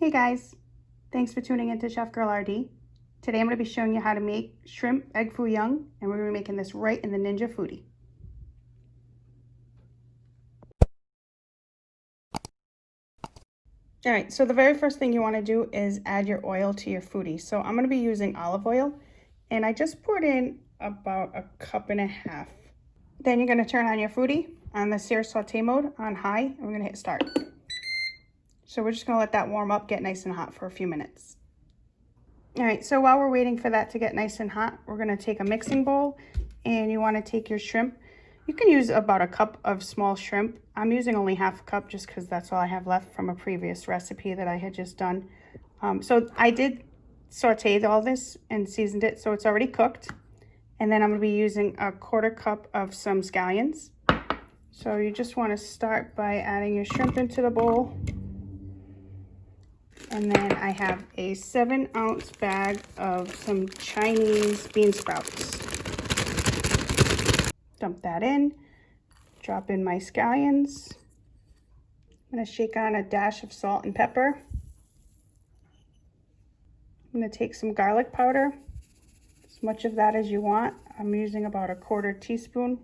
Hey guys, thanks for tuning into Chef Girl RD. Today I'm going to be showing you how to make shrimp egg foo young, and we're going to be making this right in the Ninja Foodi. Alright, so the very first thing you want to do is add your oil to your Foodi. So I'm going to be using olive oil, and I just poured in about 1.5 cups. Then you're going to turn on your Foodi on the Sear saute mode on high, and we're going to hit start. So we're just going to let that warm up, get nice and hot for a few minutes. All right, so while we're waiting for that to get nice and hot, we're going to take a mixing bowl, and you want to take your shrimp. You can use about 1 cup of small shrimp. I'm using only 1/2 cup just because that's all I have left from a previous recipe that I had just done. So I did saute all this and seasoned it, so it's already cooked. And then I'm going to be using 1/4 cup of some scallions. So you just want to start by adding your shrimp into the bowl. And then I have a 7-ounce bag of some Chinese bean sprouts. Dump that in, drop in my scallions. I'm going to shake on a dash of salt and pepper. I'm going to take some garlic powder, as much of that as you want. I'm using about 1/4 teaspoon.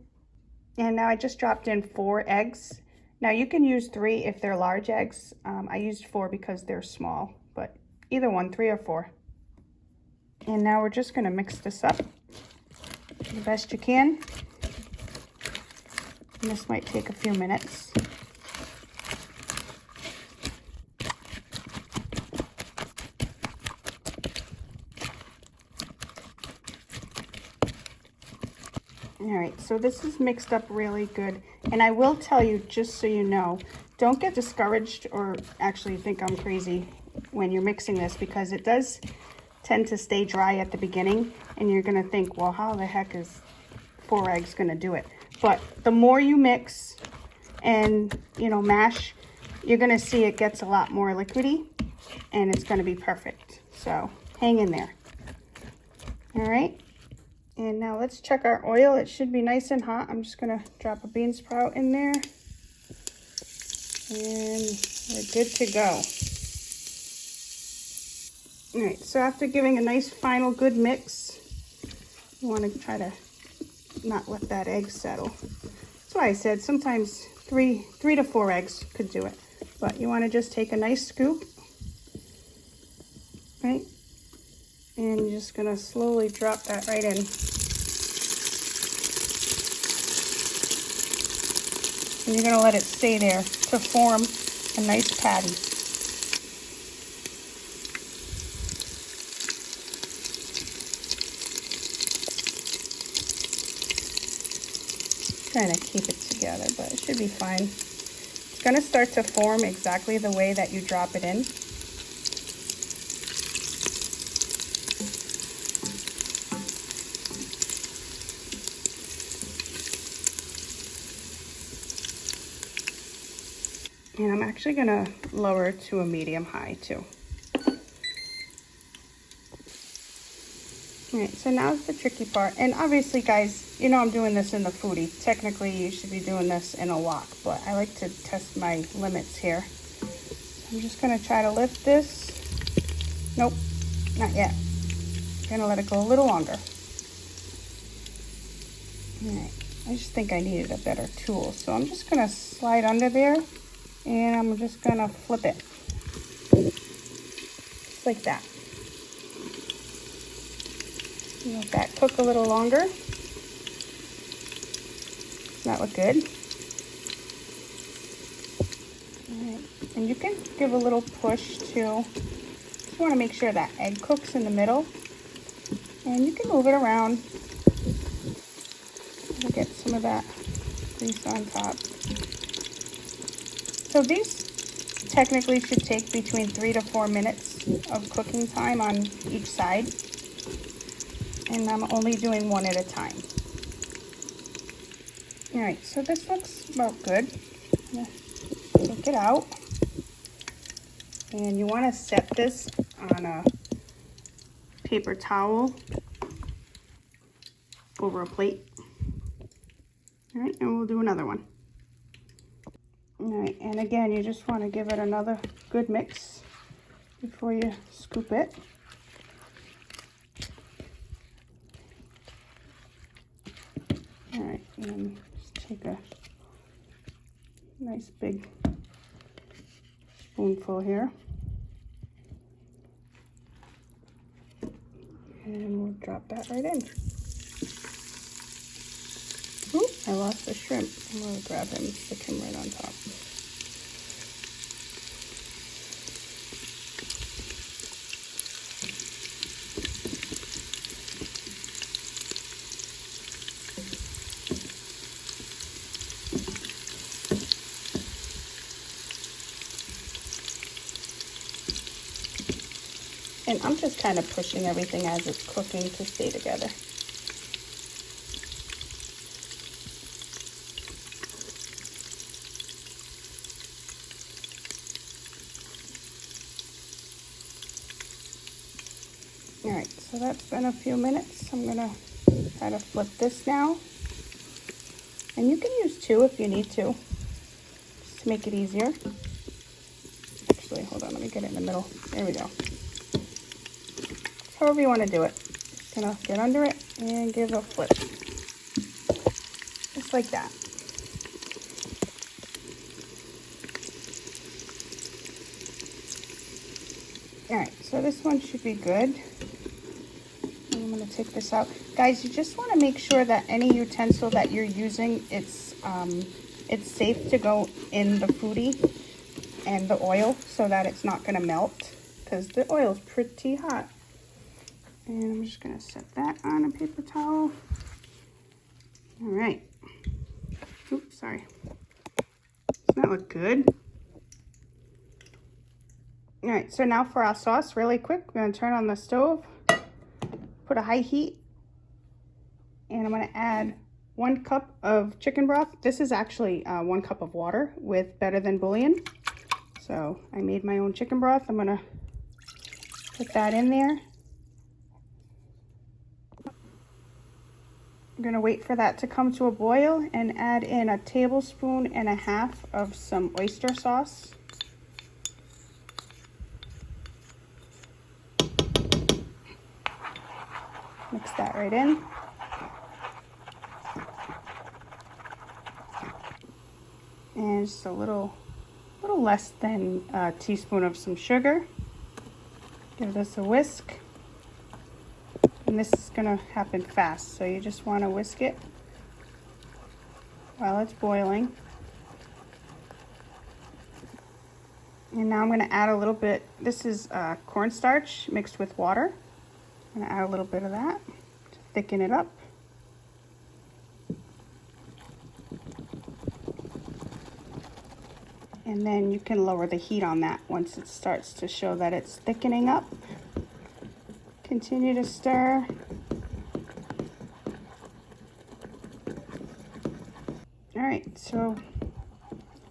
And now I just dropped in 4 eggs. Now you can use 3 if they're large eggs. I used 4 because they're small, but either one, 3 or 4. And now we're just going to mix this up the best you can. And this might take a few minutes. All right, so this is mixed up really good. And I will tell you, just so you know, don't get discouraged or actually think I'm crazy when you're mixing this, because it does tend to stay dry at the beginning. And you're gonna think, well, how the heck is 4 eggs gonna do it? But the more you mix and, mash, you're gonna see it gets a lot more liquidy and it's gonna be perfect. So hang in there. All right. And now let's check our oil. It should be nice and hot. I'm just gonna drop a bean sprout in there. And we're good to go. All right, so after giving a nice final good mix, you wanna try to not let that egg settle. That's why I said sometimes 3 to 4 eggs could do it. But you wanna just take a nice scoop, right? And you're just gonna slowly drop that right in. And you're gonna let it stay there to form a nice patty. Trying to keep it together, but it should be fine. It's gonna start to form exactly the way that you drop it in. And I'm actually gonna lower it to a medium high too. All right, so now's the tricky part. And obviously, guys, I'm doing this in the Foodi. Technically, you should be doing this in a wok, but I like to test my limits here. I'm just gonna try to lift this. Nope, not yet. I'm gonna let it go a little longer. All right, I just think I needed a better tool. So I'm just gonna slide under there, and I'm just gonna flip it. Just like that. Let that cook a little longer. That look good. All right. And you can give a little push too. Just want to make sure that egg cooks in the middle. And you can move it around. We'll get some of that grease on top. So these technically should take between 3 to 4 minutes of cooking time on each side. And I'm only doing one at a time. All right, so this looks about good. I'm gonna take it out. And you wanna set this on a paper towel over a plate. All right, and we'll do another one. All right, and again, you just wanna give it another good mix. before you scoop it. All right, and just take a nice big spoonful here. And we'll drop that right in. Oop, I lost the shrimp. I'm gonna grab him, stick him right on top. And I'm just kind of pushing everything as it's cooking to stay together. All right, so that's been a few minutes. I'm gonna try to flip this now. And you can use two if you need to, just to make it easier. Actually, hold on, let me get it in the middle. There we go. However you want to do it. Just gonna get under it and give a flip. Just like that. All right, so this one should be good. I'm gonna take this out. Guys, you just wanna make sure that any utensil that you're using, it's safe to go in the foodie and the oil so that it's not gonna melt, because the oil is pretty hot. And I'm just gonna set that on a paper towel. All right. Oops, sorry. Doesn't that look good? All right, so now for our sauce, really quick, we're gonna turn on the stove, put a high heat, and I'm gonna add 1 cup of chicken broth. This is actually 1 cup of water with better than bouillon. So I made my own chicken broth. I'm gonna put that in there. I'm gonna wait for that to come to a boil and add in 1.5 tablespoons of some oyster sauce. Mix that right in. And just a little less than a teaspoon of some sugar. Give this a whisk. And this is gonna happen fast, so you just wanna whisk it while it's boiling. And now I'm gonna add a little bit, this is cornstarch mixed with water. I'm gonna add a little bit of that to thicken it up. And then you can lower the heat on that once it starts to show that it's thickening up. Continue to stir. All right, so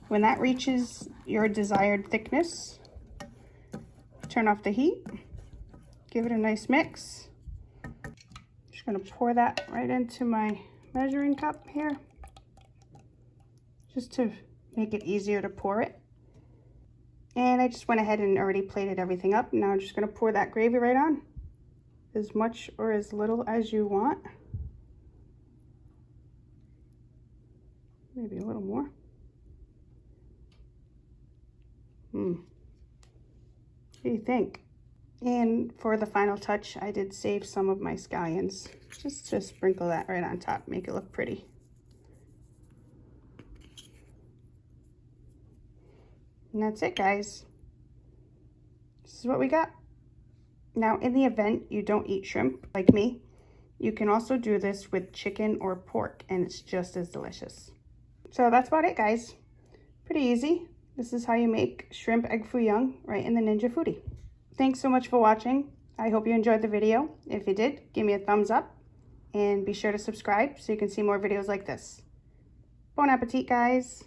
when that reaches your desired thickness, turn off the heat, give it a nice mix. Just gonna pour that right into my measuring cup here, just to make it easier to pour it. And I just went ahead and already plated everything up. Now I'm just gonna pour that gravy right on, as much or as little as you want. Maybe a little more. What do you think? And for the final touch, I did save some of my scallions, just to sprinkle that right on top, make it look pretty. And that's it, guys. This is what we got. Now, in the event you don't eat shrimp like me, you can also do this with chicken or pork, and it's just as delicious. So that's about it, guys. Pretty easy. This is how you make shrimp egg foo young right in the Ninja Foodi. Thanks so much for watching. I hope you enjoyed the video. If you did, give me a thumbs up and be sure to subscribe so you can see more videos like this. Bon appetit, guys.